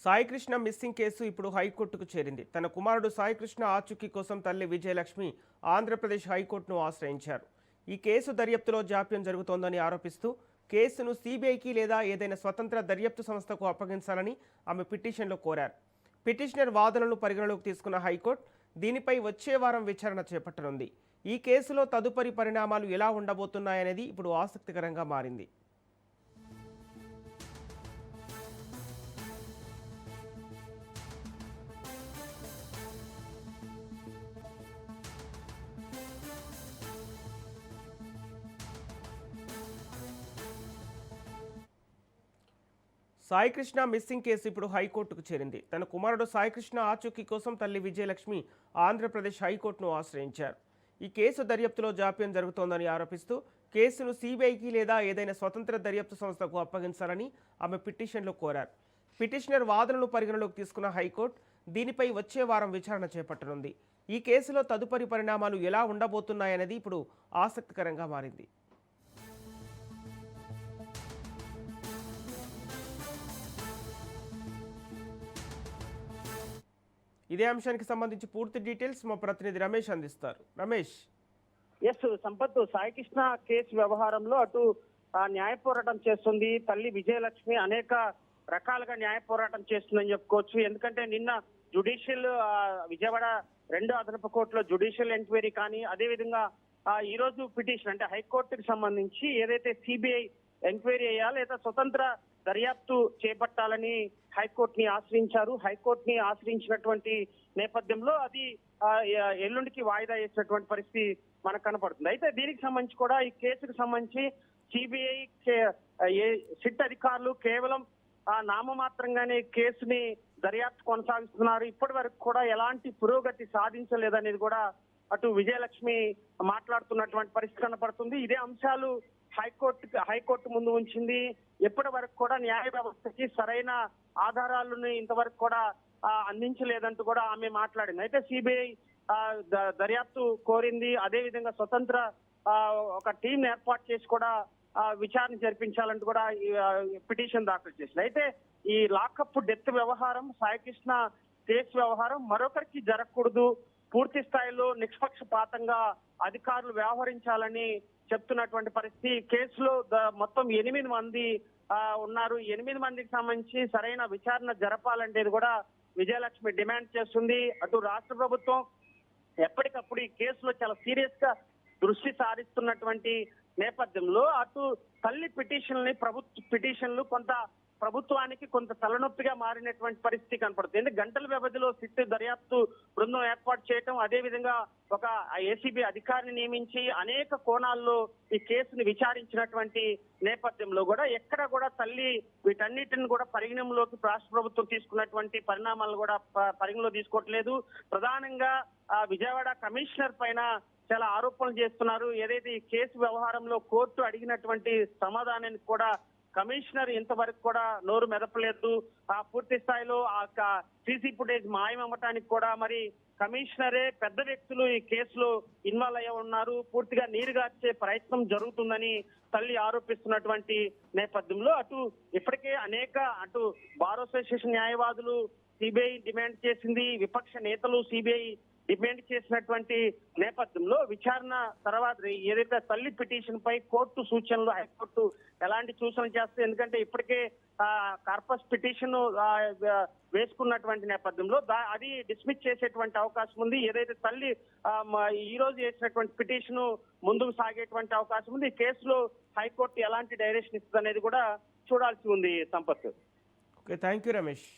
Saikrishna missing case ఇప్పుడు హైకోర్టుకు చేరింది. తన కుమారుడు సాయికృష్ణ ఆచూకీ కోసం తల్లి విజయలక్ష్మి ఆంధ్రప్రదేశ్ హైకోర్టును ఆశ్రయించారు. ఈ కేసు దర్యాప్తులో జాప్యం జరుగుతోందని ఆరోపిస్తూ కేసును సిబిఐకి లేదా ఏదైనా స్వతంత్ర దర్యాప్తు సంస్థకు అప్పగించాలని ఆమె పిటిషన్లో కోరారు. పిటిషనర్ వాదనలను పరిగణలోకి తీసుకున్న హైకోర్టు దీనిపై వచ్చే వారం విచారణ చేపట్టనుంది. ఈ కేసులో తదుపరి పరిణామాలు ఎలా ఉండబోతున్నాయనేది ఇప్పుడు ఆసక్తికరంగా మారింది. సాయికృష్ణ మిస్సింగ్ కేసు ఇప్పుడు హైకోర్టుకు చేరింది. తన కుమారుడు సాయికృష్ణ ఆచూకీ కోసం తల్లి విజయలక్ష్మి ఆంధ్రప్రదేశ్ హైకోర్టును ఆశ్రయించారు. ఈ కేసు దర్యాప్తులో జాప్యం జరుగుతోందని ఆరోపిస్తూ కేసును సిబిఐకి లేదా ఏదైనా స్వతంత్ర దర్యాప్తు సంస్థకు అప్పగించాలని ఆమె పిటిషన్లో కోరారు. పిటిషనర్ వాదనలు పరిగణలోకి తీసుకున్న హైకోర్టు దీనిపై వచ్చే వారం విచారణ చేపట్టనుంది. ఈ కేసులో తదుపరి పరిణామాలు ఎలా ఉండబోతున్నాయనేది ఇప్పుడు ఆసక్తికరంగా మారింది. ఇదే అంశానికి సంబంధించి పూర్తి డీటెయిల్స్ మా ప్రతినిధి రమేష్ అందిస్తారు. రమేష్. సంపత్, సాయికృష్ణ కేసు వ్యవహారంలో అటు న్యాయ పోరాటం చేస్తుంది తల్లి విజయలక్ష్మి, అనేక రకాలుగా న్యాయ పోరాటం చేస్తుందని చెప్పుకోవచ్చు. ఎందుకంటే నిన్న జ్యుడిషియల్ విజయవాడ 2వ అదనపు కోర్టులో జ్యుడిషియల్ ఎంక్వైరీ కానీ, అదేవిధంగా ఈ రోజు పిటిషన్ అంటే హైకోర్టుకి సంబంధించి ఏదైతే సిబిఐ ఎంక్వైరీ అయ్యా లేదా స్వతంత్ర దర్యాప్తు చేపట్టాలని హైకోర్టుని ఆశ్రయించారు. హైకోర్టుని ఆశ్రయించినటువంటి నేపథ్యంలో అది ఎల్లుండికి వాయిదా వేసినటువంటి పరిస్థితి మనకు కనపడుతుంది. అయితే దీనికి సంబంధించి కూడా ఈ కేసుకు సంబంధించి సిబిఐ సిట్ అధికారులు కేవలం నామమాత్రంగానే కేసుని దర్యాప్తు కొనసాగిస్తున్నారు. ఇప్పటి వరకు కూడా ఎలాంటి పురోగతి సాధించలేదనేది కూడా అటు విజయలక్ష్మి మాట్లాడుతున్నటువంటి పరిస్థితి కనపడుతుంది. ఇదే అంశాలు హైకోర్టు ముందు ఉంచింది. ఎప్పటి వరకు కూడా న్యాయ వ్యవస్థకి సరైన ఆధారాలను ఇంతవరకు కూడా అందించలేదంటూ కూడా ఆమె మాట్లాడింది. అయితే సిబిఐ దర్యాప్తు కోరింది. అదేవిధంగా స్వతంత్ర ఒక టీం ఏర్పాటు చేసి కూడా విచారణ జరిపించాలంటూ కూడా పిటిషన్ దాఖలు చేసింది. అయితే ఈ లాకప్ డెత్ వ్యవహారం, సాయికృష్ణ కేసు వ్యవహారం మరొకరికి జరగకూడదు, పూర్తి స్థాయిలో నిష్పక్షపాతంగా అధికారులు వ్యవహరించాలని చెప్తున్నటువంటి పరిస్థితి. కేసులో మొత్తం 8 మంది ఉన్నారు. 8 మందికి సంబంధించి సరైన విచారణ జరపాలంటేది కూడా విజయలక్ష్మి డిమాండ్ చేస్తుంది. అటు రాష్ట్ర ప్రభుత్వం ఎప్పటికప్పుడు ఈ కేసులో చాలా సీరియస్ గా దృష్టి సారిస్తున్నటువంటి నేపథ్యంలో అటు తల్లి పిటిషన్లు కొంత ప్రభుత్వానికి కొంత తలనొప్పిగా మారినటువంటి పరిస్థితి కనపడుతుంది. గంటల వ్యవధిలో సిట్ దర్యాప్తు బృందం ఏర్పాటు చేయటం, అదేవిధంగా ఒక ఏసీబీ అధికారిని నియమించి అనేక కోణాల్లో ఈ కేసుని విచారించినటువంటి నేపథ్యంలో కూడా ఎక్కడ కూడా తల్లి వీటన్నిటిని కూడా పరిగణంలోకి రాష్ట్ర ప్రభుత్వం తీసుకున్నటువంటి పరిణామాలను కూడా పరిగణలో తీసుకోవట్లేదు. ప్రధానంగా విజయవాడ కమిషనర్ పైన చాలా ఆరోపణలు చేస్తున్నారు. ఏదైతే ఈ కేసు వ్యవహారంలో కోర్టు అడిగినటువంటి సమాధానానికి కూడా కమిషనర్ ఇంతవరకు కూడా నోరు మెదపలేదు. పూర్తి స్థాయిలో సీసీ ఫుటేజ్ మాయమవ్వటానికి కూడా మరి కమిషనరే పెద్ద వ్యక్తులు ఈ కేసులో ఇన్వాల్వ్ అయ్యి ఉన్నారు, పూర్తిగా నీరుగార్చే ప్రయత్నం జరుగుతుందని తల్లి ఆరోపిస్తున్నటువంటి నేపథ్యంలో ఇప్పటికే అటు బార్ అసోసియేషన్ న్యాయవాదులు సిబిఐ డిమాండ్ చేసింది, విపక్ష నేతలు సిబిఐ డిమాండ్ చేసినటువంటి నేపథ్యంలో విచారణ తర్వాత ఏదైతే తల్లి పిటిషన్ పై కోర్టు సూచనలు హైకోర్టు ఎలాంటి సూచనలు చేస్తే, ఎందుకంటే ఇప్పటికే కార్పస్ పిటిషన్ వేసుకున్నటువంటి నేపథ్యంలో అది డిస్మిస్ చేసేటువంటి అవకాశం ఉంది. ఏదైతే తల్లి ఈ రోజు చేసినటువంటి పిటిషన్ ముందుకు సాగేటువంటి అవకాశం ఉంది. ఈ కేసులో హైకోర్టు ఎలాంటి డైరెక్షన్ ఇస్తుంది అనేది కూడా చూడాల్సి ఉంది. Sampath. Okay, thank you Ramesh.